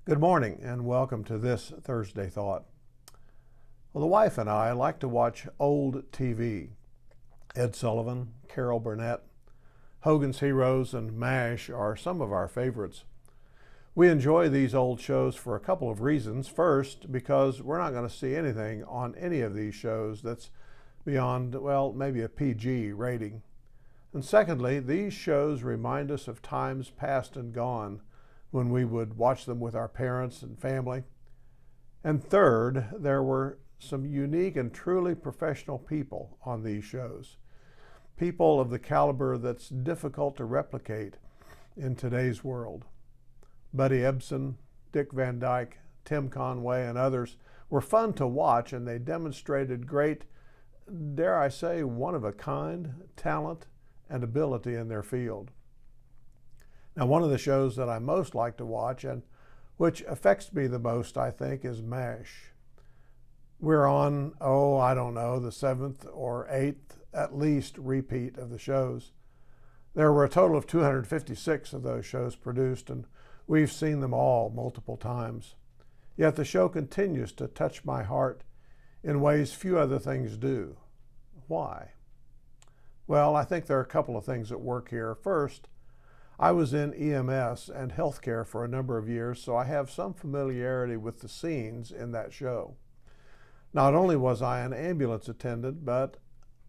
Good morning and welcome to this Thursday Thought. Well, the wife and I like to watch old TV. Ed Sullivan, Carol Burnett, Hogan's Heroes, and MASH are some of our favorites. We enjoy these old shows for a couple of reasons. First, because we're not going to see anything on any of these shows that's beyond, well, maybe a PG rating. And secondly, these shows remind us of times past and gone when we would watch them with our parents and family. And third, there were some unique and truly professional people on these shows. People of the caliber that's difficult to replicate in today's world. Buddy Ebsen, Dick Van Dyke, Tim Conway, and others were fun to watch, and they demonstrated great, dare I say, one-of-a-kind talent and ability in their field. Now, one of the shows that I most like to watch and which affects me the most, I think, is MASH. We're on, I don't know, the 7th or 8th at least repeat of the shows. There were a total of 256 of those shows produced, and we've seen them all multiple times. Yet the show continues to touch my heart in ways few other things do. Why? Well, I think there are a couple of things at work here. First, I was in EMS and healthcare for a number of years, so I have some familiarity with the scenes in that show. Not only was I an ambulance attendant, but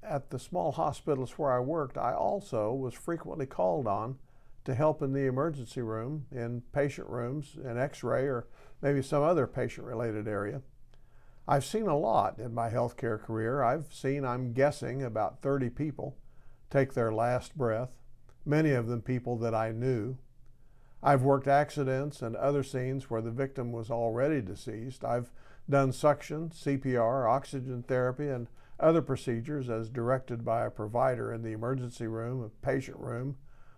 at the small hospitals where I worked, I also was frequently called on to help in the emergency room, in patient rooms, in x-ray, or maybe some other patient-related area. I've seen a lot in my healthcare career. I've seen, I'm guessing, about 30 people take their last breath, many of them people that I knew. I've worked accidents and other scenes where the victim was already deceased. I've done suction, CPR, oxygen therapy, and other procedures as directed by a provider in the emergency room, a patient room,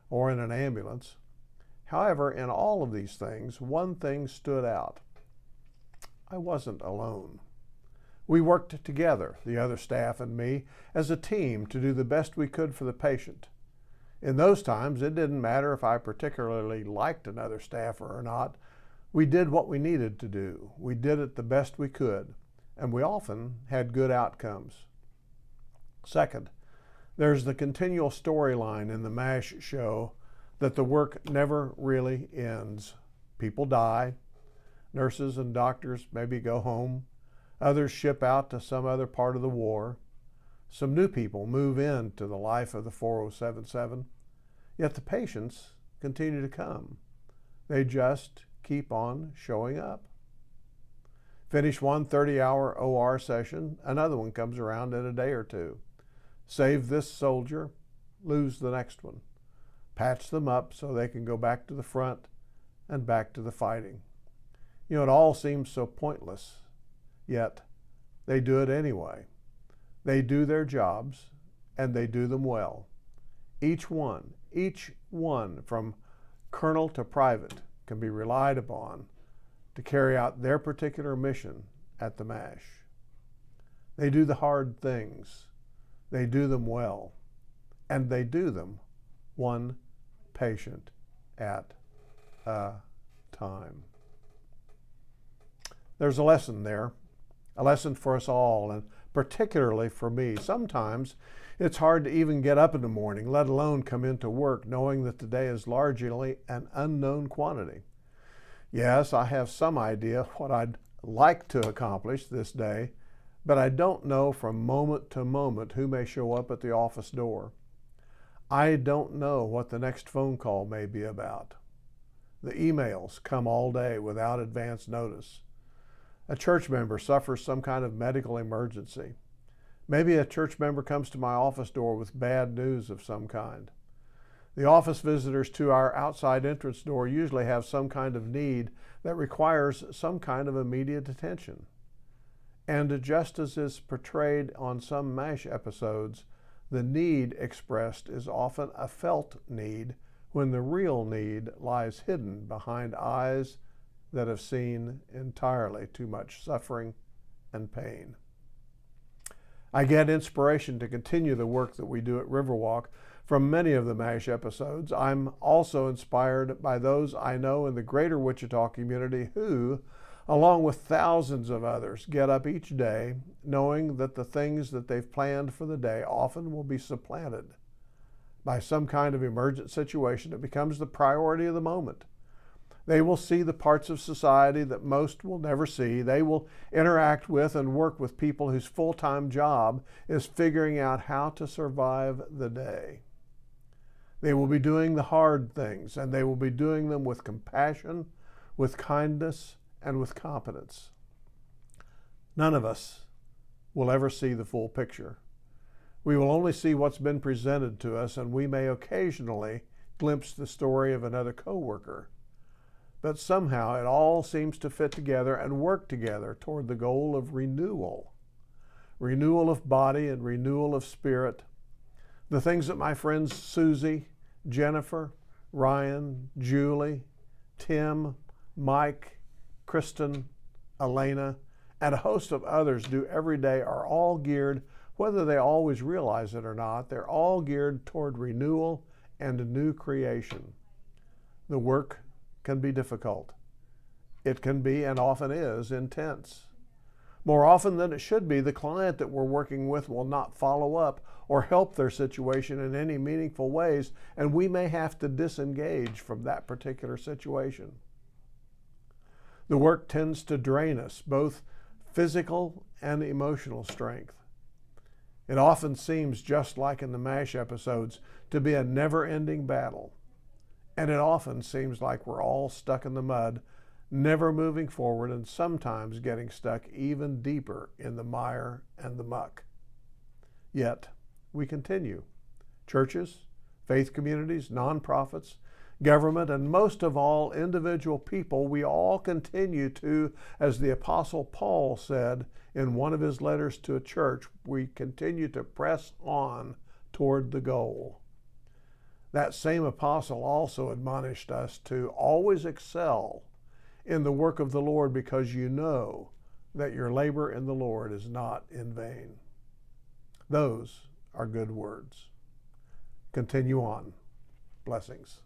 or in an ambulance. However, in all of these things, one thing stood out. I wasn't alone. We worked together, the other staff and me, as a team to do the best we could for the patient. In those times, it didn't matter if I particularly liked another staffer or not. We did what we needed to do. We did it the best we could, and we often had good outcomes. Second, there's the continual storyline in the MASH show that the work never really ends. People die. Nurses and doctors maybe go home. Others ship out to some other part of the war. Some new people move into the life of the 4077, yet the patients continue to come. They just keep on showing up. Finish one 30-hour OR session, another one comes around in a day or two. Save this soldier, lose the next one. Patch them up so they can go back to the front and back to the fighting. You know, it all seems so pointless, yet they do it anyway. They do their jobs, and they do them well. Each one from colonel to private can be relied upon to carry out their particular mission at the MASH. They do the hard things. They do them well, and they do them one patient at a time. There's a lesson there, a lesson for us all, and particularly for me. Sometimes it's hard to even get up in the morning, let alone come into work, knowing that the day is largely an unknown quantity. Yes, I have some idea what I'd like to accomplish this day, but I don't know from moment to moment who may show up at the office door. I don't know what the next phone call may be about. The emails come all day without advance notice. A church member suffers some kind of medical emergency. Maybe a church member comes to my office door with bad news of some kind. The office visitors to our outside entrance door usually have some kind of need that requires some kind of immediate attention. And just as is portrayed on some MASH episodes, the need expressed is often a felt need when the real need lies hidden behind eyes that have seen entirely too much suffering and pain. I get inspiration to continue the work that we do at Riverwalk from many of the MASH episodes. I'm also inspired by those I know in the greater Wichita community who, along with thousands of others, get up each day knowing that the things that they've planned for the day often will be supplanted by some kind of emergent situation that becomes the priority of the moment. They will see the parts of society that most will never see. They will interact with and work with people whose full-time job is figuring out how to survive the day. They will be doing the hard things, and they will be doing them with compassion, with kindness, and with competence. None of us will ever see the full picture. We will only see what's been presented to us, and we may occasionally glimpse the story of another coworker. But somehow it all seems to fit together and work together toward the goal of renewal. Renewal of body and renewal of spirit. The things that my friends Susie, Jennifer, Ryan, Julie, Tim, Mike, Kristen, Elena, and a host of others do every day are all geared, whether they always realize it or not, they're all geared toward renewal and new creation. The work can be difficult. It can be, and often is, intense. More often than it should be, the client that we're working with will not follow up or help their situation in any meaningful ways, and we may have to disengage from that particular situation. The work tends to drain us, both physical and emotional strength. It often seems, just like in the MASH episodes, to be a never-ending battle. And it often seems like we're all stuck in the mud, never moving forward, and sometimes getting stuck even deeper in the mire and the muck. Yet, we continue. Churches, faith communities, nonprofits, government, and most of all, individual people, we all continue to, as the Apostle Paul said in one of his letters to a church, we continue to press on toward the goal. That same apostle also admonished us to always excel in the work of the Lord, because you know that your labor in the Lord is not in vain. Those are good words. Continue on. Blessings.